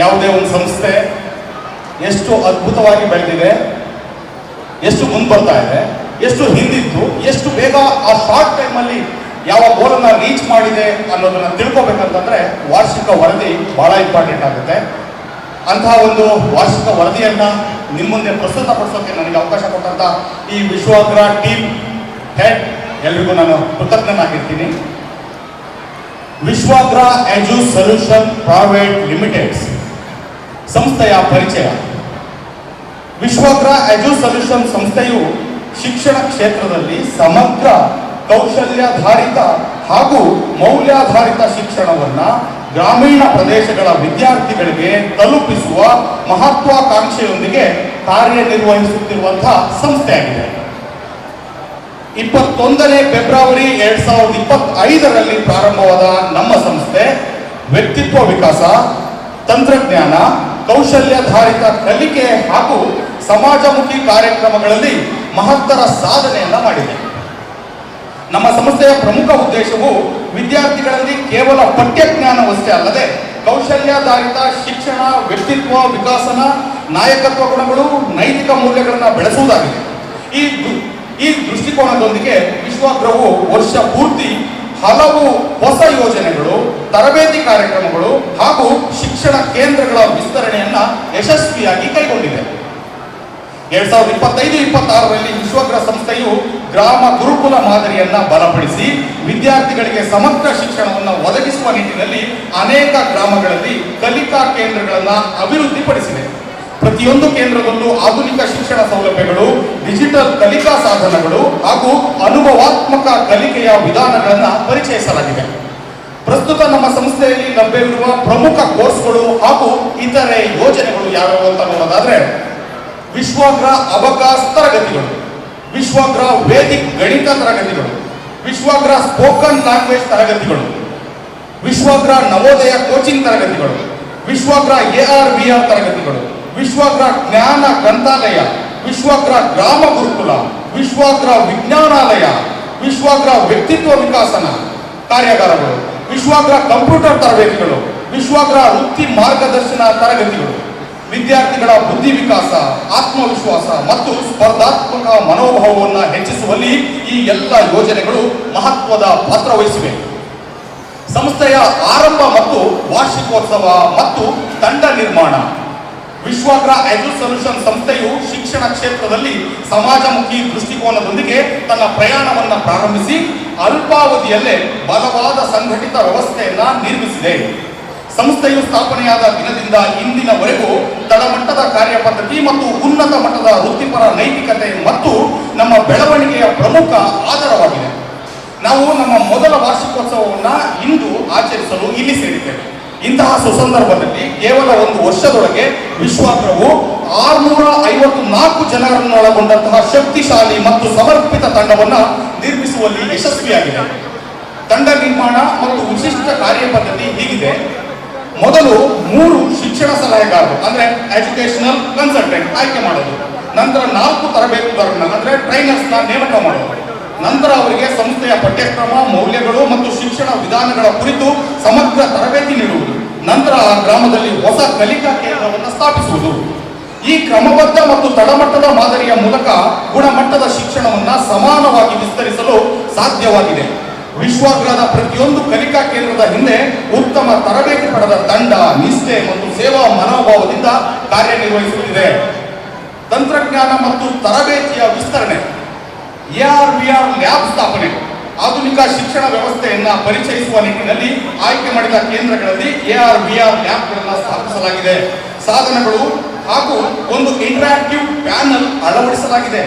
ಯಾವುದೇ ಒಂದು ಸಂಸ್ಥೆ ಎಷ್ಟು ಅದ್ಭುತವಾಗಿ ಬೆಳೆದಿದೆ, ಎಷ್ಟು ಮುಂದೆ ಬರ್ತಾ ಇದೆ, ಎಷ್ಟು ಹಿಂದಿತ್ತು, ಎಷ್ಟು ಬೇಗ ಆ ಶಾರ್ಟ್ ಟೈಮಲ್ಲಿ ಯಾವ ಗೋಲನ್ನು ರೀಚ್ ಮಾಡಿದೆ ಅನ್ನೋದನ್ನ ತಿಳ್ಕೊಬೇಕಂತಂದ್ರೆ ವಾರ್ಷಿಕ ವರದಿ ಬಹಳ ಇಂಪಾರ್ಟೆಂಟ್ ಆಗುತ್ತೆ. ಅಂತಹ ಒಂದು ವಾರ್ಷಿಕ ವರದಿಯನ್ನ ನಿಮ್ಮ ಮುಂದೆ ಪ್ರಸ್ತುತಪಡಿಸೋಕೆ ನನಗೆ ಅವಕಾಶ ಕೊಟ್ಟಂತ ಈ ವಿಶ್ವಾಗ್ರ ಟೀಮ್ ಹೆಡ್ ಎಲ್ರಿಗೂ ನಾನು ಕೃತಜ್ಞನಾಗಿರ್ತೀನಿ. ವಿಶ್ವಾಗ್ರ ಎಜು ಸೊಲ್ಯೂಷನ್ ಪ್ರೈವೇಟ್ ಲಿಮಿಟೆಡ್ ಸಂಸ್ಥೆಯ ಪರಿಚಯ. ವಿಶ್ವಾಗ್ರ ಎಜು ಸೊಲ್ಯೂಷನ್ ಸಂಸ್ಥೆಯು ಶಿಕ್ಷಣ ಕ್ಷೇತ್ರದಲ್ಲಿ ಸಮಗ್ರ ಕೌಶಲ್ಯಾಧಾರಿತ ಹಾಗೂ ಮೌಲ್ಯಾಧಾರಿತ ಶಿಕ್ಷಣವನ್ನ ಗ್ರಾಮೀಣ ಪ್ರದೇಶಗಳ ವಿದ್ಯಾರ್ಥಿಗಳಿಗೆ ತಲುಪಿಸುವ ಮಹತ್ವಾಕಾಂಕ್ಷೆಯೊಂದಿಗೆ ಕಾರ್ಯನಿರ್ವಹಿಸುತ್ತಿರುವಂತಹ ಸಂಸ್ಥೆಯಾಗಿದೆ. 21ನೇ ಫೆಬ್ರವರಿ 2025ರಲ್ಲಿ ಪ್ರಾರಂಭವಾದ ನಮ್ಮ ಸಂಸ್ಥೆ ವ್ಯಕ್ತಿತ್ವ ವಿಕಾಸ, ತಂತ್ರಜ್ಞಾನ, ಕೌಶಲ್ಯಾಧಾರಿತ ಕಲಿಕೆ ಹಾಗೂ ಸಮಾಜಮುಖಿ ಕಾರ್ಯಕ್ರಮಗಳಲ್ಲಿ ಮಹತ್ತರ ಸಾಧನೆಯನ್ನ ಮಾಡಿದೆ. ನಮ್ಮ ಸಂಸ್ಥೆಯ ಪ್ರಮುಖ ಉದ್ದೇಶವು ವಿದ್ಯಾರ್ಥಿಗಳಲ್ಲಿ ಕೇವಲ ಪಠ್ಯಜ್ಞಾನವಷ್ಟೇ ಅಲ್ಲದೆ ಕೌಶಲ್ಯಾಧಾರಿತ ಶಿಕ್ಷಣ, ವ್ಯಕ್ತಿತ್ವ ವಿಕಾಸನ, ನಾಯಕತ್ವ ಗುಣಗಳು, ನೈತಿಕ ಮೌಲ್ಯಗಳನ್ನು ಬೆಳೆಸುವುದಾಗಿದೆ. ಈ ದೃಷ್ಟಿಕೋನದೊಂದಿಗೆ ವಿಶ್ವಾಗ್ರವು ವರ್ಷ ಪೂರ್ತಿ ಹಲವು ಹೊಸ ಯೋಜನೆಗಳು, ತರಬೇತಿ ಕಾರ್ಯಕ್ರಮಗಳು ಹಾಗೂ ಶಿಕ್ಷಣ ಕೇಂದ್ರಗಳ ವಿಸ್ತರಣೆಯನ್ನ ಯಶಸ್ವಿಯಾಗಿ ಕೈಗೊಂಡಿದೆ. 2025-26ರಲ್ಲಿ ವಿಶ್ವಾಗ್ರ ಸಂಸ್ಥೆಯು ಗ್ರಾಮ ಗುರುಕುಲ ಮಾದರಿಯನ್ನ ಬಲಪಡಿಸಿ ವಿದ್ಯಾರ್ಥಿಗಳಿಗೆ ಸಮಗ್ರ ಶಿಕ್ಷಣವನ್ನು ಒದಗಿಸುವ ನಿಟ್ಟಿನಲ್ಲಿ ಅನೇಕ ಗ್ರಾಮಗಳಲ್ಲಿ ಕಲಿಕಾ ಕೇಂದ್ರಗಳನ್ನ ಅಭಿವೃದ್ಧಿಪಡಿಸಿದೆ. ಪ್ರತಿಯೊಂದು ಕೇಂದ್ರದಲ್ಲೂ ಆಧುನಿಕ ಶಿಕ್ಷಣ ಸೌಲಭ್ಯಗಳು, ಡಿಜಿಟಲ್ ಕಲಿಕಾ ಸಾಧನಗಳು ಹಾಗೂ ಅನುಭವಾತ್ಮಕ ಕಲಿಕೆಯ ವಿಧಾನಗಳನ್ನು ಪರಿಚಯಿಸಲಾಗಿದೆ. ಪ್ರಸ್ತುತ ನಮ್ಮ ಸಂಸ್ಥೆಯಲ್ಲಿ ಲಭ್ಯವಿರುವ ಪ್ರಮುಖ ಕೋರ್ಸ್ಗಳು ಹಾಗೂ ಇತರೆ ಯೋಜನೆಗಳು ಯಾವ್ಯಾವು ಅಂತ ನೋಡೋದಾದ್ರೆ ವಿಶ್ವಾಗ್ರ ಅಬಕಾಸ್ ತರಗತಿಗಳು, ವಿಶ್ವಾಗ್ರ ವೇದಿಕ್ ಗಣಿತ ತರಗತಿಗಳು, ವಿಶ್ವಾಗ್ರ ಸ್ಪೋಕನ್ ಲ್ಯಾಂಗ್ವೇಜ್ ತರಗತಿಗಳು, ವಿಶ್ವಾಗ್ರ ನವೋದಯ ಕೋಚಿಂಗ್ ತರಗತಿಗಳು, ವಿಶ್ವಾಗ್ರ AR/VR ತರಗತಿಗಳು, ವಿಶ್ವಾಗ್ರ ಜ್ಞಾನ ಗ್ರಂಥಾಲಯ, ವಿಶ್ವಾಗ್ರ ಗ್ರಾಮ ಗುರುಕುಲ, ವಿಶ್ವಾಗ್ರ ವಿಜ್ಞಾನಾಲಯ, ವಿಶ್ವಾಗ್ರ ವ್ಯಕ್ತಿತ್ವ ವಿಕಾಸನ ಕಾರ್ಯಾಗಾರಗಳು, ವಿಶ್ವಾಗ್ರ ಕಂಪ್ಯೂಟರ್ ತರಬೇತಿಗಳು, ವಿಶ್ವಾಗ್ರ ವೃತ್ತಿ ಮಾರ್ಗದರ್ಶನ ತರಗತಿಗಳು, ವಿದ್ಯಾರ್ಥಿಗಳ ಬುದ್ಧಿ ವಿಕಾಸ, ಆತ್ಮವಿಶ್ವಾಸ ಮತ್ತು ಸ್ಪರ್ಧಾತ್ಮಕ ಮನೋಭಾವವನ್ನು ಹೆಚ್ಚಿಸುವಲ್ಲಿ ಈ ಎಲ್ಲ ಯೋಜನೆಗಳು ಮಹತ್ವದ ಪಾತ್ರ ವಹಿಸಿವೆ. ಸಂಸ್ಥೆಯ ಆರಂಭ ಮತ್ತು ವಾರ್ಷಿಕೋತ್ಸವ ಮತ್ತು ತಂಡ ನಿರ್ಮಾಣ. ವಿಶ್ವಾಗ್ರ ಎಜು ಸೊಲ್ಯೂಷನ್ ಸಂಸ್ಥೆಯು ಶಿಕ್ಷಣ ಕ್ಷೇತ್ರದಲ್ಲಿ ಸಮಾಜಮುಖಿ ದೃಷ್ಟಿಕೋನದೊಂದಿಗೆ ತನ್ನ ಪ್ರಯಾಣವನ್ನು ಪ್ರಾರಂಭಿಸಿ ಅಲ್ಪಾವಧಿಯಲ್ಲೇ ಬಲವಾದ ಸಂಘಟಿತ ವ್ಯವಸ್ಥೆಯನ್ನ ನಿರ್ಮಿಸಿದೆ. ಸಂಸ್ಥೆಯು ಸ್ಥಾಪನೆಯಾದ ದಿನದಿಂದ ಇಂದಿನವರೆಗೂ ತಳಮಟ್ಟದ ಕಾರ್ಯಪದ್ಧತಿ ಮತ್ತು ಉನ್ನತ ಮಟ್ಟದ ವೃತ್ತಿಪರ ನೈತಿಕತೆ ಮತ್ತು ನಮ್ಮ ಬೆಳವಣಿಗೆಯ ಪ್ರಮುಖ ಆಧಾರವಾಗಿದೆ. ನಾವು ನಮ್ಮ ಮೊದಲ ವಾರ್ಷಿಕೋತ್ಸವವನ್ನು ಇಂದು ಆಚರಿಸಲು ಇಲ್ಲಿ ಸೇರಿದ್ದೇವೆ. ಇಂತಹ ಸುಸಂದರ್ಭದಲ್ಲಿ ಕೇವಲ ಒಂದು ವರ್ಷದೊಳಗೆ ವಿಶ್ವಾಗ್ರವು 654 ಜನರನ್ನೊಳಗೊಂಡಂತಹ ಶಕ್ತಿಶಾಲಿ ಮತ್ತು ಸಮರ್ಪಿತ ತಂಡವನ್ನು ನಿರ್ಮಿಸುವಲ್ಲಿ ಯಶಸ್ವಿಯಾಗಿದೆ. ತಂಡ ನಿರ್ಮಾಣ ಮತ್ತು ವಿಶಿಷ್ಟ ಕಾರ್ಯಪದ್ಧತಿ ಹೀಗಿದೆ. ಮೊದಲು 3 ಶಿಕ್ಷಣ ಸಲಹೆಗಾರರು ಅಂದ್ರೆ ಎಜುಕೇಶನಲ್ ಕನ್ಸಲ್ಟೆಂಟ್ ಆಯ್ಕೆ ಮಾಡೋದು, ನಂತರ 4 ತರಬೇತುದಾರರನ್ನ ಅಂದ್ರೆ ಟ್ರೈನರ್ಸ್ ನೇಮಕ ಮಾಡೋದು, ನಂತರ ಅವರಿಗೆ ಸಂಸ್ಥೆಯ ಪಠ್ಯಕ್ರಮ, ಮೌಲ್ಯಗಳು ಮತ್ತು ಶಿಕ್ಷಣ ವಿಧಾನಗಳ ಕುರಿತು ಸಮಗ್ರ ತರಬೇತಿ ನೀಡುವುದು, ನಂತರ ಆ ಗ್ರಾಮದಲ್ಲಿ ಹೊಸ ಕಲಿಕಾ ಕೇಂದ್ರವನ್ನು ಸ್ಥಾಪಿಸುವುದು. ಈ ಕ್ರಮಬದ್ಧ ಮತ್ತು ತಳಮಟ್ಟದ ಮಾದರಿಯ ಮೂಲಕ ಗುಣಮಟ್ಟದ ಶಿಕ್ಷಣವನ್ನು ಸಮಾನವಾಗಿ ವಿಸ್ತರಿಸಲು ಸಾಧ್ಯವಾಗಿದೆ. ವಿಶ್ವಾಗ್ರದ ಪ್ರತಿಯೊಂದು ಕಲಿಕಾ ಕೇಂದ್ರದ ಹಿಂದೆ ಉತ್ತಮ ತರಬೇತಿ ಪಡೆದ ತಂಡ, ನಿಷ್ಠೆ ಮತ್ತು ಸೇವಾ ಮನೋಭಾವದಿಂದ ಕಾರ್ಯನಿರ್ವಹಿಸುತ್ತಿದೆ. ತಂತ್ರಜ್ಞಾನ ಮತ್ತು ತರಬೇತಿಯ ವಿಸ್ತರಣೆ. AR/VR ಲ್ಯಾಬ್ ಸ್ಥಾಪನೆ. ಆಧುನಿಕ ಶಿಕ್ಷಣ ವ್ಯವಸ್ಥೆಯನ್ನ ಪರಿಚಯಿಸುವ ನಿಟ್ಟಿನಲ್ಲಿ ಆಯ್ಕೆ ಮಾಡಿದ ಕೇಂದ್ರಗಳಲ್ಲಿ AR/VR ಲ್ಯಾಬ್ಗಳನ್ನು ಸ್ಥಾಪಿಸಲಾಗಿದೆ. ಸಾಧನಗಳು ಹಾಗೂ ಒಂದು ಇಂಟರಾಕ್ಟಿವ್ ಪ್ಯಾನಲ್ ಅಳವಡಿಸಲಾಗಿದೆ.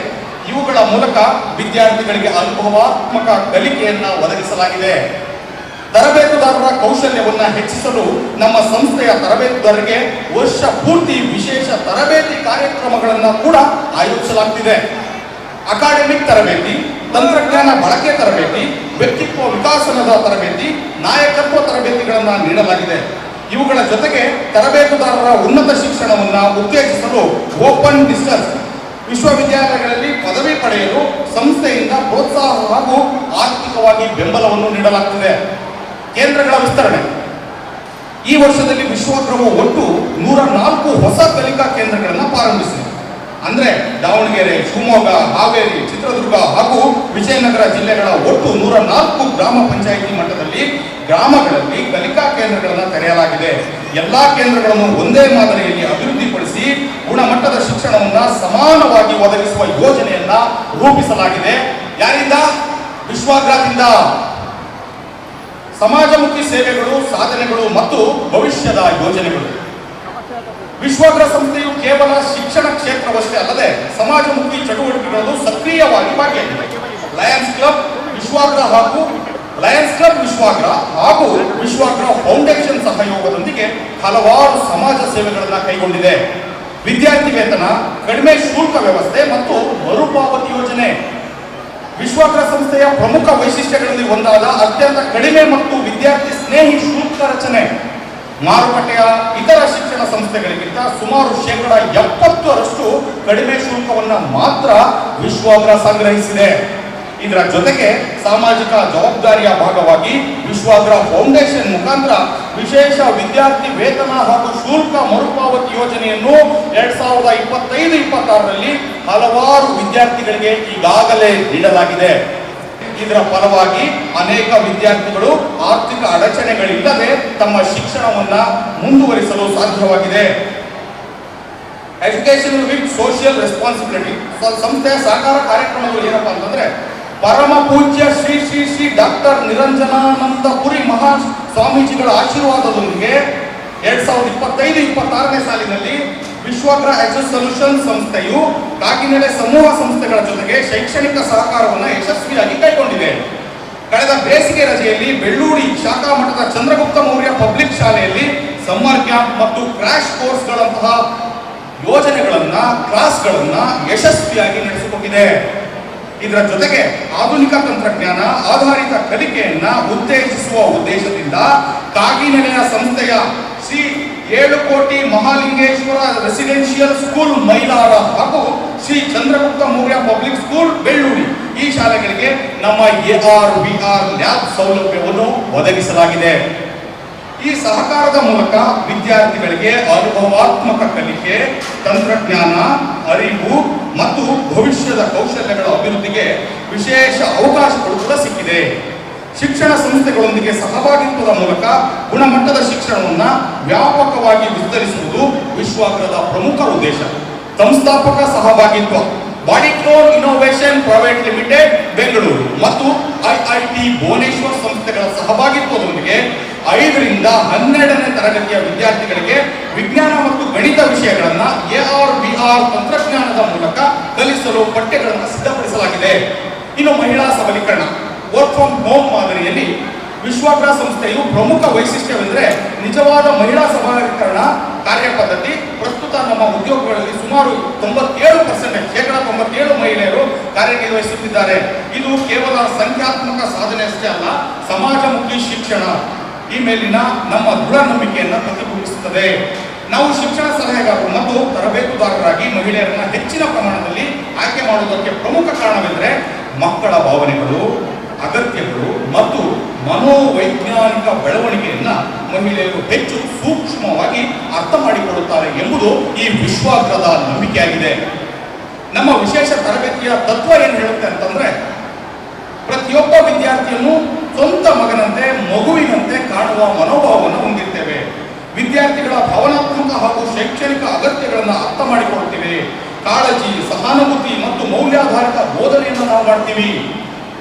ಇವುಗಳ ಮೂಲಕ ವಿದ್ಯಾರ್ಥಿಗಳಿಗೆ ಅನುಭವಾತ್ಮಕ ಕಲಿಕೆಯನ್ನ ಒದಗಿಸಲಾಗಿದೆ. ತರಬೇತುದಾರರ ಕೌಶಲ್ಯವನ್ನು ಹೆಚ್ಚಿಸಲು ನಮ್ಮ ಸಂಸ್ಥೆಯ ತರಬೇತುದಾರರಿಗೆ ವರ್ಷ ಪೂರ್ತಿ ವಿಶೇಷ ತರಬೇತಿ ಕಾರ್ಯಕ್ರಮಗಳನ್ನು ಕೂಡ ಆಯೋಜಿಸಲಾಗುತ್ತಿದೆ. ಅಕಾಡೆಮಿಕ್ ತರಬೇತಿ, ತಂತ್ರಜ್ಞಾನ ಬಳಕೆ ತರಬೇತಿ, ವ್ಯಕ್ತಿತ್ವ ವಿಕಾಸನದ ತರಬೇತಿ, ನಾಯಕತ್ವ ತರಬೇತಿಗಳನ್ನು ನೀಡಲಾಗಿದೆ. ಇವುಗಳ ಜೊತೆಗೆ ತರಬೇತುದಾರರ ಉನ್ನತ ಶಿಕ್ಷಣವನ್ನು ಉತ್ತೇಜಿಸಲು ಓಪನ್ ಡಿಸ್ಟೆನ್ಸ್ ವಿಶ್ವವಿದ್ಯಾಲಯಗಳಲ್ಲಿ ಪದವಿ ಪಡೆಯಲು ಸಂಸ್ಥೆಯಿಂದ ಪ್ರೋತ್ಸಾಹ ಹಾಗೂ ಆರ್ಥಿಕವಾಗಿ ಬೆಂಬಲವನ್ನು ನೀಡಲಾಗುತ್ತಿದೆ. ಕೇಂದ್ರಗಳ ವಿಸ್ತರಣೆ. ಈ ವರ್ಷದಲ್ಲಿ ವಿಶ್ವಾಗ್ರಹ ಒಟ್ಟು 104 ಹೊಸ ಕಲಿಕಾ ಕೇಂದ್ರಗಳನ್ನು ಪ್ರಾರಂಭಿಸಿದೆ. ಅಂದ್ರೆ ದಾವಣಗೆರೆ, ಶಿವಮೊಗ್ಗ, ಹಾವೇರಿ, ಚಿತ್ರದುರ್ಗ ಹಾಗೂ ವಿಜಯನಗರ ಜಿಲ್ಲೆಗಳ ಒಟ್ಟು 104 ಗ್ರಾಮ ಪಂಚಾಯಿತಿ ಮಟ್ಟದಲ್ಲಿ ಗ್ರಾಮಗಳಲ್ಲಿ ಕಲಿಕಾ ಕೇಂದ್ರಗಳನ್ನು ತೆರೆಯಲಾಗಿದೆ. ಎಲ್ಲಾ ಕೇಂದ್ರಗಳನ್ನು ಒಂದೇ ಮಾದರಿಯಲ್ಲಿ ಅಭಿವೃದ್ಧಿಪಡಿಸಿ ಗುಣಮಟ್ಟದ ಶಿಕ್ಷಣವನ್ನ ಸಮಾನವಾಗಿ ಒದಗಿಸುವ ಯೋಜನೆಯನ್ನ ರೂಪಿಸಲಾಗಿದೆ. ಯಾರಿಂದ? ವಿಶ್ವಾಗ್ರಹದಿಂದ. ಸಮಾಜಮುಖಿ ಸೇವೆಗಳು, ಸಾಧನೆಗಳು ಮತ್ತು ಭವಿಷ್ಯದ ಯೋಜನೆಗಳು. ವಿಶ್ವಾಗ್ರಹ ಸಂಸ್ಥೆಯು ಕೇವಲ ಶಿಕ್ಷಣ ಕ್ಷೇತ್ರವಷ್ಟೇ ಅಲ್ಲದೆ ಸಮಾಜಮುಖಿ ಚಟುವಟಿಕೆಗಳನ್ನು ಸಕ್ರಿಯವಾಗಿ ಭಾಗಿಯಾಗಿದೆ. ಲಯನ್ಸ್ ಕ್ಲಬ್ ವಿಶ್ವಾಗ್ರಹ ಹಾಗೂ ವಿಶ್ವಾಗ್ರಹ ಫೌಂಡೇಶನ್ ಸಹಯೋಗದೊಂದಿಗೆ ಹಲವಾರು ಸಮಾಜ ಸೇವೆಗಳನ್ನು ಕೈಗೊಂಡಿದೆ. ವಿದ್ಯಾರ್ಥಿ ವೇತನ, ಕಡಿಮೆ ಶುಲ್ಕ ವ್ಯವಸ್ಥೆ ಮತ್ತು ಮರುಪಾವತಿ ಯೋಜನೆ. ವಿಶ್ವಾಗ್ರಹ ಸಂಸ್ಥೆಯ ಪ್ರಮುಖ ವೈಶಿಷ್ಟ್ಯಗಳಲ್ಲಿ ಒಂದಾದ ಅತ್ಯಂತ ಕಡಿಮೆ ಮತ್ತು ವಿದ್ಯಾರ್ಥಿ ಸ್ನೇಹಿ ಶುಲ್ಕ ರಚನೆ. ಮಾರುಕಟ್ಟೆಯ ಇತರ ಶಿಕ್ಷಣ ಸಂಸ್ಥೆಗಳಿಗಿಂತ ಸುಮಾರು 70% ಕಡಿಮೆ ಶುಲ್ಕವನ್ನು ಮಾತ್ರ ವಿಶ್ವಾಗ್ರಹ ಸಂಗ್ರಹಿಸಿದೆ. ಇದರ ಜೊತೆಗೆ ಸಾಮಾಜಿಕ ಜವಾಬ್ದಾರಿಯ ಭಾಗವಾಗಿ ವಿಶ್ವಾಗ್ರಹ ಫೌಂಡೇಶನ್ ಮುಖಾಂತರ ವಿಶೇಷ ವಿದ್ಯಾರ್ಥಿ ವೇತನ ಹಾಗೂ ಶುಲ್ಕ ಮರುಪಾವತಿ ಯೋಜನೆಯನ್ನು 2025-26ರಲ್ಲಿ ಹಲವಾರು ವಿದ್ಯಾರ್ಥಿಗಳಿಗೆ ಈಗಾಗಲೇ ನೀಡಲಾಗಿದೆ. ಇದರ ಫಲವಾಗಿ ಅನೇಕ ವಿದ್ಯಾರ್ಥಿಗಳು ಆರ್ಥಿಕ ಅಡಚಣೆಗಳಿಲ್ಲದೆ ತಮ್ಮ ಶಿಕ್ಷಣವನ್ನ ಮುಂದುವರಿಸಲು ಸಾಧ್ಯವಾಗಿದೆ. ಎಜುಕೇಶನ್ ವಿತ್ ಸೋಷಿಯಲ್ ರೆಸ್ಪಾನ್ಸಿಬಿಲಿಟಿ ಸಂಸ್ಥೆಯ ಸಹಕಾರ ಕಾರ್ಯಕ್ರಮಗಳು ಏನಪ್ಪಾ ಅಂತಂದ್ರೆ, ಪರಮ ಪೂಜ್ಯ ಶ್ರೀ ಶ್ರೀ ಶ್ರೀ ಡಾಕ್ಟರ್ ನಿರಂಜನಾನಂದಪುರಿ ಮಹಾ ಸ್ವಾಮೀಜಿಗಳ ಆಶೀರ್ವಾದದೊಂದಿಗೆ 2025-26ನೇ ಸಾಲಿನಲ್ಲಿ ವಿಶ್ವಾಗ್ರಹ ಎಜು ಸೊಲ್ಯೂಷನ್ ಸಂಸ್ಥೆಯು ಕಾಗಿನೆಲೆ ಸಮೂಹ ಸಂಸ್ಥೆಗಳ ಜೊತೆಗೆ ಶೈಕ್ಷಣಿಕ ಸಹಕಾರವನ್ನು ಯಶಸ್ವಿಯಾಗಿ ಕೈಗೊಂಡಿದೆ. ಕಳೆದ ಬೇಸಿಗೆ ರಜೆಯಲ್ಲಿ ಬೆಳ್ಳೂಡಿ ಶಾಖಾ ಮಠದ ಚಂದ್ರಗುಪ್ತ ಮೌರ್ಯ ಪಬ್ಲಿಕ್ ಶಾಲೆಯಲ್ಲಿ ಸಮ್ಮರ್ ಕ್ಯಾಂಪ್ ಮತ್ತು ಕ್ರಾಶ್ ಕೋರ್ಸ್ಗಳಂತಹ ಕ್ಲಾಸ್ಗಳನ್ನ ಯಶಸ್ವಿಯಾಗಿ ನಡೆಸಿಕೊಟ್ಟಿದೆ. ಇದರ ಜೊತೆಗೆ ಆಧುನಿಕ ತಂತ್ರಜ್ಞಾನ ಆಧಾರಿತ ಕಲಿಕೆಯನ್ನ ಉತ್ತೇಜಿಸುವ ಉದ್ದೇಶದಿಂದ ಕಾಗಿನೆಲೆಯ ಸಂಸ್ಥೆಯ ಶ್ರೀ 7 ಕೋಟಿ ಮಹಾಲಿಂಗೇಶ್ವರ ರೆಸಿಡೆನ್ಷಿಯಲ್ ಸ್ಕೂಲ್ ಮೈಲಾರ ಹಾಗೂ ಶ್ರೀ ಚಂದ್ರಗುಪ್ತ ಮೌರ್ಯ ಪಬ್ಲಿಕ್ ಸ್ಕೂಲ್ ಬೆಳ್ಳೂಡಿ ಈ ಶಾಲೆಗಳಿಗೆ ನಮ್ಮ AR/VR ಲ್ಯಾಬ್ ಸೌಲಭ್ಯವನ್ನು ಒದಗಿಸಲಾಗಿದೆ. ಈ ಸಹಕಾರದ ಮೂಲಕ ವಿದ್ಯಾರ್ಥಿಗಳಿಗೆ ಅನುಭವಾತ್ಮಕ ಕಲಿಕೆ, ತಂತ್ರಜ್ಞಾನ ಅರಿವು ಮತ್ತು ಭವಿಷ್ಯದ ಕೌಶಲ್ಯಗಳ ಅಭಿವೃದ್ಧಿಗೆ ವಿಶೇಷ ಅವಕಾಶಗಳು ಕೂಡ ಸಿಕ್ಕಿದೆ. ಶಿಕ್ಷಣ ಸಂಸ್ಥೆಗಳೊಂದಿಗೆ ಸಹಭಾಗಿತ್ವದ ಮೂಲಕ ಗುಣಮಟ್ಟದ ಶಿಕ್ಷಣವನ್ನು ವ್ಯಾಪಕವಾಗಿ ವಿಸ್ತರಿಸುವುದು ವಿಶ್ವಾಗ್ರಹದ ಪ್ರಮುಖ ಉದ್ದೇಶ. ಸಂಸ್ಥಾಪಕ ಸಹಭಾಗಿತ್ವ ಬಾಡಿಕ್ರೋನ್ ಇನ್ನೋವೇಷನ್ ಪ್ರೈವೇಟ್ ಲಿಮಿಟೆಡ್ ಬೆಂಗಳೂರು ಮತ್ತು IIT ಭುವನೇಶ್ವರ್ ಸಂಸ್ಥೆಗಳ ಸಹಭಾಗಿತ್ವದೊಂದಿಗೆ 5ರಿಂದ 12ನೇ ತರಗತಿಯ ವಿದ್ಯಾರ್ಥಿಗಳಿಗೆ ವಿಜ್ಞಾನ ಮತ್ತು ಗಣಿತ ವಿಷಯಗಳನ್ನು AR/VR ತಂತ್ರಜ್ಞಾನದ ಮೂಲಕ ಕಲಿಸಲು ಪಠ್ಯಗಳನ್ನು ಸಿದ್ಧಪಡಿಸಲಾಗಿದೆ. ಇನ್ನು ಮಹಿಳಾ ಸಬಲೀಕರಣ ವರ್ಕ್ ಫ್ರಮ್ ಹೋಮ್ ಮಾದರಿಯಲ್ಲಿ ವಿಶ್ವಾಗ್ರಹ ಸಂಸ್ಥೆಯು ಪ್ರಮುಖ ವೈಶಿಷ್ಟ್ಯವೆಂದರೆ ನಿಜವಾದ ಮಹಿಳಾ ಸಬಲೀಕರಣ ಕಾರ್ಯಪದ್ಧತಿ. ಪ್ರಸ್ತುತ ನಮ್ಮ ಉದ್ಯೋಗಗಳಲ್ಲಿ ಸುಮಾರು 97% ಮಹಿಳೆಯರು ಕಾರ್ಯನಿರ್ವಹಿಸುತ್ತಿದ್ದಾರೆ. ಇದು ಕೇವಲ ಸಂಖ್ಯಾತ್ಮಕ ಸಾಧನೆ ಅಷ್ಟೇ ಅಲ್ಲ, ಸಮಾಜಮುಖಿ ಶಿಕ್ಷಣ ಈ ಮೇಲಿನ ನಮ್ಮ ದೃಢ ನಂಬಿಕೆಯನ್ನು ಪ್ರತಿಬಿಂಬಿಸುತ್ತದೆ. ನಾವು ಶಿಕ್ಷಣ ಸಲಹೆಗಾರರು ಮತ್ತು ತರಬೇತುದಾರರಾಗಿ ಮಹಿಳೆಯರನ್ನ ಹೆಚ್ಚಿನ ಪ್ರಮಾಣದಲ್ಲಿ ಆಯ್ಕೆ ಮಾಡುವುದಕ್ಕೆ ಪ್ರಮುಖ ಕಾರಣವೆಂದರೆ ಮಕ್ಕಳ ಭಾವನೆಗಳು, ಅಗತ್ಯಗಳು ಮತ್ತು ಮನೋವೈಜ್ಞಾನಿಕ ಬೆಳವಣಿಗೆಯನ್ನ ಮಹಿಳೆಯರು ಹೆಚ್ಚು ಸೂಕ್ಷ್ಮವಾಗಿ ಅರ್ಥ ಮಾಡಿಕೊಳ್ಳುತ್ತಾರೆ ಎಂಬುದು ಈ ವಿಶ್ವಾಗ್ರಹದ ನಂಬಿಕೆಯಾಗಿದೆ. ನಮ್ಮ ವಿಶೇಷ ತರಬೇತಿಯ ತತ್ವ ಏನು ಹೇಳುತ್ತೆ ಅಂತಂದ್ರೆ, ಪ್ರತಿಯೊಬ್ಬ ವಿದ್ಯಾರ್ಥಿಯನ್ನು ಸ್ವಂತ ಮಗನಂತೆ, ಮಗುವಿನಂತೆ ಕಾಣುವ ಮನೋಭಾವವನ್ನು ಹೊಂದಿರ್ತೇವೆ. ವಿದ್ಯಾರ್ಥಿಗಳ ಭಾವನಾತ್ಮಕ ಹಾಗೂ ಶೈಕ್ಷಣಿಕ ಅಗತ್ಯಗಳನ್ನು ಅರ್ಥ ಮಾಡಿಕೊಳ್ಳುತ್ತೇವೆ. ಕಾಳಜಿ, ಸಹಾನುಭೂತಿ ಮತ್ತು ಮೌಲ್ಯಾಧಾರಿತ ಬೋಧನೆಯನ್ನು ನಾವು ಮಾಡ್ತೀವಿ.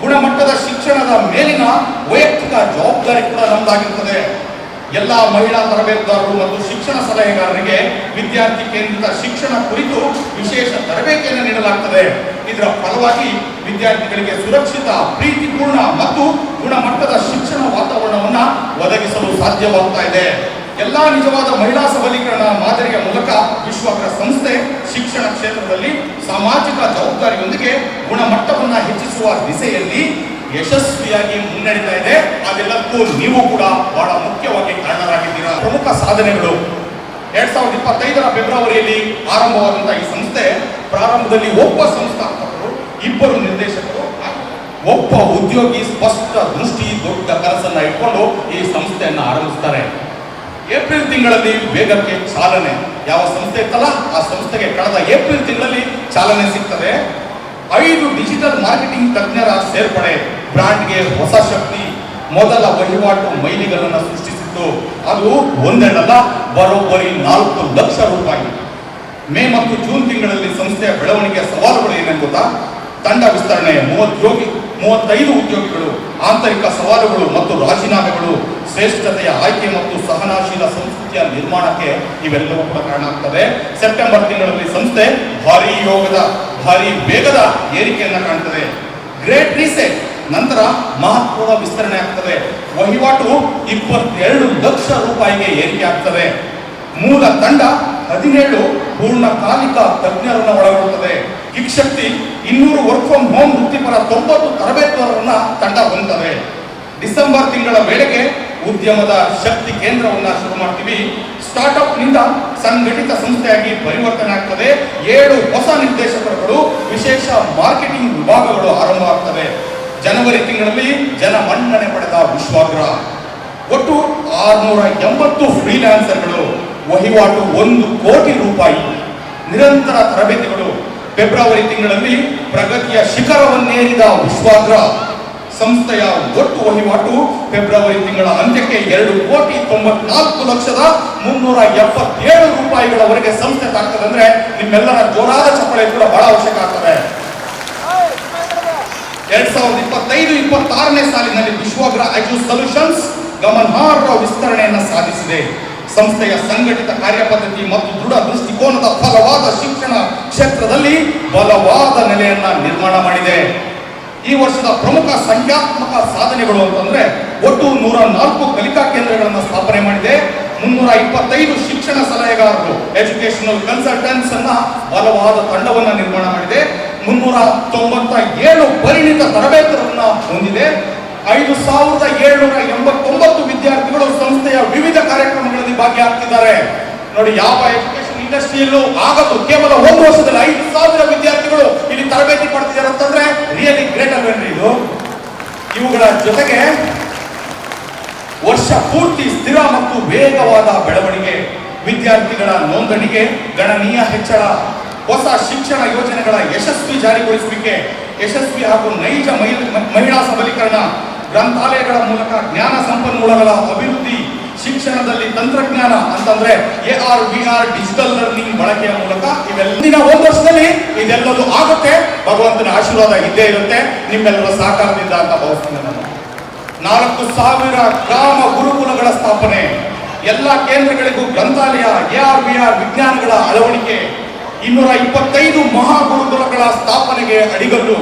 ಗುಣಮಟ್ಟದ ಶಿಕ್ಷಣದ ಮೇಲಿನ ವೈಯಕ್ತಿಕ ಜವಾಬ್ದಾರಿ ಕೂಡ ನಮ್ಮದಾಗಿರ್ತದೆ. ಎಲ್ಲ ಮಹಿಳಾ ತರಬೇತುದಾರರು ಮತ್ತು ಶಿಕ್ಷಣ ಸಲಹೆಗಾರರಿಗೆ ವಿದ್ಯಾರ್ಥಿ ಕೇಂದ್ರಿತ ಶಿಕ್ಷಣ ಕುರಿತು ವಿಶೇಷ ತರಬೇತಿಯನ್ನು ನೀಡಲಾಗುತ್ತದೆ. ಇದರ ಫಲವಾಗಿ ವಿದ್ಯಾರ್ಥಿಗಳಿಗೆ ಸುರಕ್ಷಿತ, ಪ್ರೀತಿಪೂರ್ಣ ಮತ್ತು ಗುಣಮಟ್ಟದ ಶಿಕ್ಷಣ ವಾತಾವರಣವನ್ನು ಒದಗಿಸಲು ಸಾಧ್ಯವಾಗ್ತಾ ಇದೆ. ಎಲ್ಲಾ ನಿಜವಾದ ಮಹಿಳಾ ಸಬಲೀಕರಣ ಮಾದರಿಯ ಮೂಲಕ ವಿಶ್ವಾಗ್ರಹ ಸಂಸ್ಥೆ ಶಿಕ್ಷಣ ಕ್ಷೇತ್ರದಲ್ಲಿ ಸಾಮಾಜಿಕ ಜವಾಬ್ದಾರಿಯೊಂದಿಗೆ ಗುಣಮಟ್ಟವನ್ನು ಹೆಚ್ಚಿಸುವ ದಿಸೆಯಲ್ಲಿ ಯಶಸ್ವಿಯಾಗಿ ಮುನ್ನಡೀತಾ ಇದೆ. ಅದೆಲ್ಲಕ್ಕೂ ನೀವು ಕೂಡ ಬಹಳ ಮುಖ್ಯವಾಗಿ ಕಾರಣರಾಗಿದ್ದೀರಾ. ಪ್ರಮುಖ ಸಾಧನೆಗಳು 2025ರ ಫೆಬ್ರವರಿಯಲ್ಲಿ ಆರಂಭವಾದಂತಹ ಈ ಸಂಸ್ಥೆ ಪ್ರಾರಂಭದಲ್ಲಿ ಒಬ್ಬ ಸಂಸ್ಥಾಪಕರು, 2 ನಿರ್ದೇಶಕರು, ಒಬ್ಬ ಉದ್ಯೋಗಿ ಸ್ಪಷ್ಟ ದೃಷ್ಟಿ, ದೊಡ್ಡ ಕನಸನ್ನ ಇಟ್ಕೊಂಡು ಈ ಸಂಸ್ಥೆಯನ್ನು ಆರಂಭಿಸ್ತಾರೆ. ಏಪ್ರಿಲ್ ತಿಂಗಳಲ್ಲಿ ವೇಗಕ್ಕೆ ಚಾಲನೆ. ಯಾವ ಸಂಸ್ಥೆ ಇತ್ತಲ್ಲ ಆ ಸಂಸ್ಥೆಗೆ ಕಳೆದ ಏಪ್ರಿಲ್ ತಿಂಗಳಲ್ಲಿ ಚಾಲನೆ ಸಿಗ್ತದೆ. 5 ಡಿಜಿಟಲ್ ಮಾರ್ಕೆಟಿಂಗ್ ತಜ್ಞರ ಸೇರ್ಪಡೆ, ಬ್ರಾಂಡ್ಗೆ ಹೊಸ ಶಕ್ತಿ. ಮೊದಲ ವಹಿವಾಟು ಮೈಲಿಗಲ್ಲನ್ನು ಸೃಷ್ಟಿಸಿತ್ತು. ಅದು ಒಂದೆರಡಲ್ಲ, ಬರೋಬ್ಬರಿ 4 ಲಕ್ಷ ರೂಪಾಯಿ. ಮೇ ಮತ್ತು ಜೂನ್ ತಿಂಗಳಲ್ಲಿ ಸಂಸ್ಥೆಯ ಬೆಳವಣಿಗೆಯ ಸವಾಲುಗಳು ಏನೇನು ಗೊತ್ತಾ? ತಂಡ ವಿಸ್ತರಣೆ, 35 ಉದ್ಯೋಗಿಗಳು, ಆಂತರಿಕ ಸವಾಲುಗಳು ಮತ್ತು ರಾಜೀನಾಮೆಗಳು, ಶ್ರೇಷ್ಠತೆಯ ಆಯ್ಕೆ ಮತ್ತು ಸಹನಾಶೀಲ ಸಂಸ್ಕೃತಿಯ ನಿರ್ಮಾಣಕ್ಕೆ ಇವೆಲ್ಲವೂ ಕೂಡ ಕಾರಣ ಆಗ್ತದೆ. ಸೆಪ್ಟೆಂಬರ್ ತಿಂಗಳಲ್ಲಿ ಸಂಸ್ಥೆ ಭಾರಿ ವೇಗದ ಏರಿಕೆಯನ್ನು ಕಾಣ್ತದೆ. ಗ್ರೇಟ್ ರೀಸೆಟ್ ನಂತರ ಮಹತ್ವದ ವಿಸ್ತರಣೆ ಆಗ್ತದೆ. ವಹಿವಾಟು 22 ಲಕ್ಷ ರೂಪಾಯಿಗೆ ಏರಿಕೆ ಆಗ್ತದೆ. ಮೂಲ ತಂಡ 17 ಪೂರ್ಣಕಾಲಿಕ ತಜ್ಞರನ್ನು ಒಳಗೊಳ್ಳುತ್ತದೆ. ಶಕ್ತಿ 200 ವರ್ಕ್ ಫ್ರಮ್ ಹೋಮ್ ವೃತ್ತಿಪರ 90 ತರಬೇತುದಾರರನ್ನ ತಂಡ ಹೊಂದುತ್ತದೆ. ಡಿಸೆಂಬರ್ ತಿಂಗಳ ವೇಳೆಗೆ ಉದ್ಯಮದ ಶಕ್ತಿ ಕೇಂದ್ರವನ್ನ ಶುರು ಮಾಡ್ತೀವಿ. ಸ್ಟಾರ್ಟ್ಅಪ್ ನಿಂದ ಸಂಘಟಿತ ಸಂಸ್ಥೆಯಾಗಿ ಪರಿವರ್ತನೆ ಆಗ್ತದೆ. 7 ಹೊಸ ನಿರ್ದೇಶಕರುಗಳು, ವಿಶೇಷ ಮಾರ್ಕೆಟಿಂಗ್ ವಿಭಾಗಗಳು ಆರಂಭ ಆಗ್ತವೆ. ಜನವರಿ ತಿಂಗಳಲ್ಲಿ ಜನ ಮನ್ನಣೆ ಪಡೆದ ವಿಶ್ವಾಗ್ರ. ಒಟ್ಟು 680 ಫ್ರೀಲಾನ್ಸರ್ಗಳು, ವಹಿವಾಟು 1 ಕೋಟಿ ರೂಪಾಯಿ, ನಿರಂತರ ತರಬೇತಿಗಳು. ಫೆಬ್ರವರಿ ತಿಂಗಳಲ್ಲಿ ಪ್ರಗತಿಯ ಶಿಖರವನ್ನೇರಿದ ವಿಶ್ವಾಗ್ರ. ಸಂಸ್ಥೆಯ ಒಟ್ಟು ವಹಿವಾಟು ಫೆಬ್ರವರಿ ತಿಂಗಳ ಅಂತ್ಯಕ್ಕೆ 2,94,377 ರೂಪಾಯಿಗಳವರೆಗೆ ಸಂಸ್ಥೆ ತಾಗ್ತದೆ. ಅಂದ್ರೆ ನಿಮ್ಮೆಲ್ಲರ ಜೋರಾದ ಚಪ್ಪಳೆ ಕೂಡ ಬಹಳ ಅವಶ್ಯಕ ಆಗ್ತದೆ. 2025-26ನೇ ಸಾಲಿನಲ್ಲಿ ವಿಶ್ವಾಗ್ರ ಅಜ್ಯೂಸ್ ಸೊಲ್ಯೂಷನ್ಸ್ ಗಮನಾರ್ಹ ವಿಸ್ತರಣೆಯನ್ನು ಸಾಧಿಸಿದೆ. ಸಂಸ್ಥೆಯ ಸಂಘಟಿತ ಕಾರ್ಯಪದ್ಧತಿ ಮತ್ತು ದೃಢ ದೃಷ್ಟಿಕೋನದ ಫಲವಾದ ಶಿಕ್ಷಣ ಕ್ಷೇತ್ರದಲ್ಲಿ ಬಲವಾದ ನೆಲೆಯನ್ನ ನಿರ್ಮಾಣ ಮಾಡಿದೆ. ಈ ವರ್ಷದ ಪ್ರಮುಖ ಸಂಖ್ಯಾತ್ಮಕ ಸಾಧನೆಗಳು ಅಂತಂದ್ರೆ ಒಟ್ಟು 104 ಕಲಿಕಾ ಕೇಂದ್ರಗಳನ್ನು ಸ್ಥಾಪನೆ ಮಾಡಿದೆ. 325 ಶಿಕ್ಷಣ ಸಲಹೆಗಾರರು, ಎಜುಕೇಶನಲ್ ಕನ್ಸಲ್ಟೆಂಟ್ಸ್ ಅನ್ನ ಬಲವಾದ ತಂಡವನ್ನ ನಿರ್ಮಾಣ ಮಾಡಿದೆ. 397 ಪರಿಣಿತ ತರಬೇತರನ್ನ ಹೊಂದಿದೆ. 5,789 ವಿದ್ಯಾರ್ಥಿಗಳು ಸಂಸ್ಥೆಯ ವಿವಿಧ ಕಾರ್ಯಕ್ರಮಗಳಲ್ಲಿ ಭಾಗಿಯಾಗ್ತಿದ್ದಾರೆ. ನೋಡಿ, ಯಾವ ಎಜುಕೇಶನ್ ಇಂಡಸ್ಟ್ರಿಯಲ್ಲೂ ಆಗದು. ಕೇವಲ 1 ವರ್ಷದಲ್ಲಿ 5,000 ವಿದ್ಯಾರ್ಥಿಗಳು ಇಲ್ಲಿ ತರಬೇತಿ ಪಡ್ತಿದ್ದಾರೆ ಅಂತಂದ್ರೆ ರಿಯಲಿ ಗ್ರೇಟ್ ಅಲ್ವೇನ್ರಿ ಇದು. ಇವುಗಳ ಜೊತೆಗೆ ವರ್ಷ ಪೂರ್ತಿ ಸ್ಥಿರ ಮತ್ತು ವೇಗವಾದ ಬೆಳವಣಿಗೆ, ವಿದ್ಯಾರ್ಥಿಗಳ ನೋಂದಣಿಗೆ ಗಣನೀಯ ಹೆಚ್ಚಳ, ಹೊಸ ಶಿಕ್ಷಣ ಯೋಜನೆಗಳ ಯಶಸ್ವಿ ಜಾರಿಗೊಳಿಸುವಿಕೆ, ಯಶಸ್ವಿ ಹಾಗೂ ನೈಜ ಮಹಿಳಾ ಸಬಲೀಕರಣ, ಗ್ರಂಥಾಲಯಗಳ ಮೂಲಕ ಜ್ಞಾನ ಸಂಪನ್ಮೂಲಗಳ ಅಭಿವೃದ್ಧಿ, ಶಿಕ್ಷಣದಲ್ಲಿ ತಂತ್ರಜ್ಞಾನ ಅಂತಂದ್ರೆ AR VR ಡಿಜಿಟಲ್ ಲರ್ನಿಂಗ್ ಬಳಕೆಯ ಮೂಲಕ ಇವೆಲ್ಲ 1 ವರ್ಷದಲ್ಲಿ ಇದೆಲ್ಲವೂ ಆಗುತ್ತೆ. ಭಗವಂತನ ಆಶೀರ್ವಾದ ಇದ್ದೇ ಇರುತ್ತೆ, ನಿಮ್ಮೆಲ್ಲರ ಸಹಕಾರದಿಂದ ಅಂತ ಭಾವಿಸ್ತೀನಿ ನಾನು. 4,000 ಗ್ರಾಮ ಗುರುಕುಲಗಳ ಸ್ಥಾಪನೆ, ಎಲ್ಲ ಕೇಂದ್ರಗಳಿಗೂ ಗ್ರಂಥಾಲಯ, AR VR ವಿಜ್ಞಾನಗಳ ಅಳವಡಿಕೆ, 225 ಮಹಾಗುರುಕುಲಗಳ ಸ್ಥಾಪನೆಗೆ ಅಡಿಗಲ್ಲು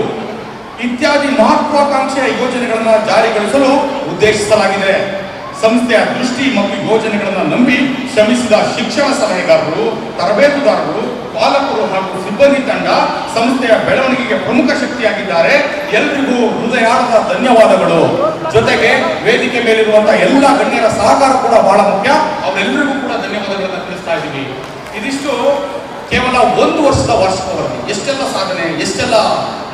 ಇತ್ಯಾದಿ ಮಹತ್ವಾಕಾಂಕ್ಷೆಯ ಯೋಜನೆಗಳನ್ನು ಜಾರಿಗೊಳಿಸಲು ಉದ್ದೇಶಿಸಲಾಗಿದೆ. ಸಂಸ್ಥೆಯ ದೃಷ್ಟಿ ಮತ್ತು ಯೋಜನೆಗಳನ್ನು ನಂಬಿ ಶ್ರಮಿಸಿದ ಶಿಕ್ಷಣ ಸಲಹೆಗಾರರು, ತರಬೇತುದಾರರು, ಪಾಲಕರು ಹಾಗೂ ಸಿಬ್ಬಂದಿ ತಂಡ ಸಂಸ್ಥೆಯ ಬೆಳವಣಿಗೆಗೆ ಪ್ರಮುಖ ಶಕ್ತಿಯಾಗಿದ್ದಾರೆ. ಎಲ್ರಿಗೂ ಹೃದಯಾಳದ ಧನ್ಯವಾದಗಳು. ಜೊತೆಗೆ ವೇದಿಕೆ ಮೇಲಿರುವಂತಹ ಎಲ್ಲ ಗಣ್ಯರ ಸಹಕಾರ ಕೂಡ ಬಹಳ ಮುಖ್ಯ. ಅವರೆಲ್ಲರಿಗೂ ಕೂಡ ಧನ್ಯವಾದಗಳನ್ನು ತಿಳಿಸ್ತಾ ಇದ್ದೀವಿ. ಇದಿಷ್ಟು ಕೇವಲ 1 ವರ್ಷದ ವಾರ್ಷಿಕ ವರದಿ. ಎಷ್ಟೆಲ್ಲ ಸಾಧನೆ, ಎಷ್ಟೆಲ್ಲ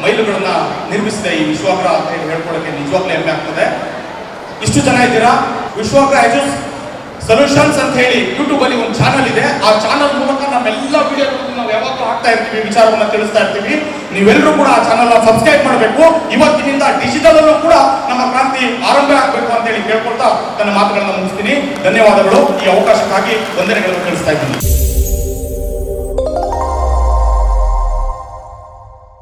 ಮೈಲುಗಳನ್ನ ನಿರ್ಮಿಸಿದೆ ಈ ವಿಶ್ವಾಗ್ರ ಅಂತ ಹೇಳ್ಕೊಳ್ಳೋಕೆ ನಿಜವಾಗ್ಲೂ ಹೆಮ್ಮೆ ಆಗ್ತದೆ. ಇಷ್ಟು ಜನ ಇದ್ದೀರಾ. ವಿಶ್ವಾಗ್ರ ಅಜ್ಯೂಸ್ ಸೊಲ್ಯೂಷನ್ಸ್ ಅಂತ ಹೇಳಿ ಯೂಟ್ಯೂಬ್ ಅಲ್ಲಿ ಒಂದು ಚಾನಲ್ ಇದೆ. ಆ ಚಾನಲ್ ಮೂಲಕ ನಮ್ಮೆಲ್ಲ ವಿಡಿಯೋಗಳನ್ನು ನಾವು ಯಾವಾಗಲೂ ಹಾಕ್ತಾ ಇರ್ತೀವಿ, ವಿಚಾರವನ್ನ ತಿಳಿಸ್ತಾ ಇರ್ತೀವಿ. ನೀವೆಲ್ಲರೂ ಕೂಡ ಆ ಚಾನಲ್ ಸಬ್ಸ್ಕ್ರೈಬ್ ಮಾಡಬೇಕು. ಇವತ್ತಿನಿಂದ ಡಿಜಿಟಲ್ ಅಲ್ಲೂ ಕೂಡ ನಮ್ಮ ಕ್ರಾಂತಿ ಆರಂಭ ಆಗಬೇಕು ಅಂತ ಹೇಳಿ ಕೇಳ್ಕೊಳ್ತಾ ನನ್ನ ಮಾತುಗಳನ್ನ ಮುಗಿಸ್ತೀನಿ. ಧನ್ಯವಾದಗಳು. ಈ ಅವಕಾಶಕ್ಕಾಗಿ ವಂದನೆಗಳನ್ನು ತಿಳಿಸ್ತಾ ಇದ್ದೀನಿ.